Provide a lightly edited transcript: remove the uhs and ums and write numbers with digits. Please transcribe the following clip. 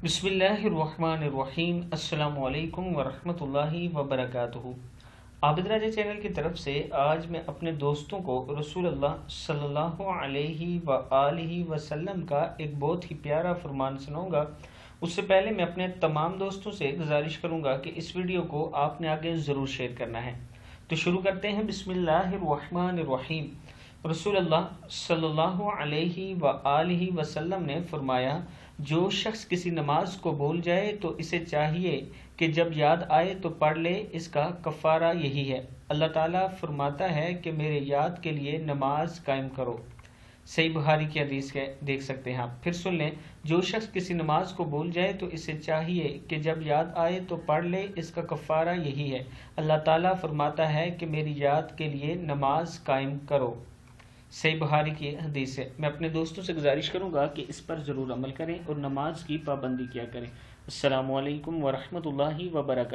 बिस्मिल्लाहिर्रहमानिर्रहीम। अस्सलामु अलैकुम वरहमतुल्लाहि वबरकातुहू। आबिद राजा चैनल की तरफ से आज मैं अपने दोस्तों को रसूलुल्लाह सल्लल्लाहु अलैहि वआलिहि वसल्लम का एक बहुत ही प्यारा फरमान सुनाऊंगा। उससे पहले मैं अपने तमाम दोस्तों से गुजारिश करूंगा कि इस वीडियो को आपने आगे ज़रूर शेयर करना है। तो शुरू करते हैं। बिस्मिल्लाहिर्रहमानिर्रहीम। रसूलुल्लाह सल्लल्लाहु अलैहि वआलिहि वसल्लम ने फरमाया, जो शख्स किसी नमाज को भूल जाए तो इसे चाहिए कि जब याद आए तो पढ़ ले, इसका कफ़ारा यही है। अल्लाह ताला फरमाता है कि मेरे याद के लिए नमाज कायम करो। सही बुखारी की हदीस है, देख सकते हैं आप। फिर सुन लें, जो शख्स किसी नमाज को भूल जाए तो इसे चाहिए कि जब याद आए तो पढ़ ले, इसका कफ़ारा यही है। अल्लाह ताला फरमाता है कि मेरी याद के लिए नमाज कायम करो। सही बुखारी की हदीस है। मैं अपने दोस्तों से गुजारिश करूंगा कि इस पर ज़रूर अमल करें और नमाज की पाबंदी किया करें। अस्सलामु अलैकुम वरहमतुल्लाहि वबरकातुहू।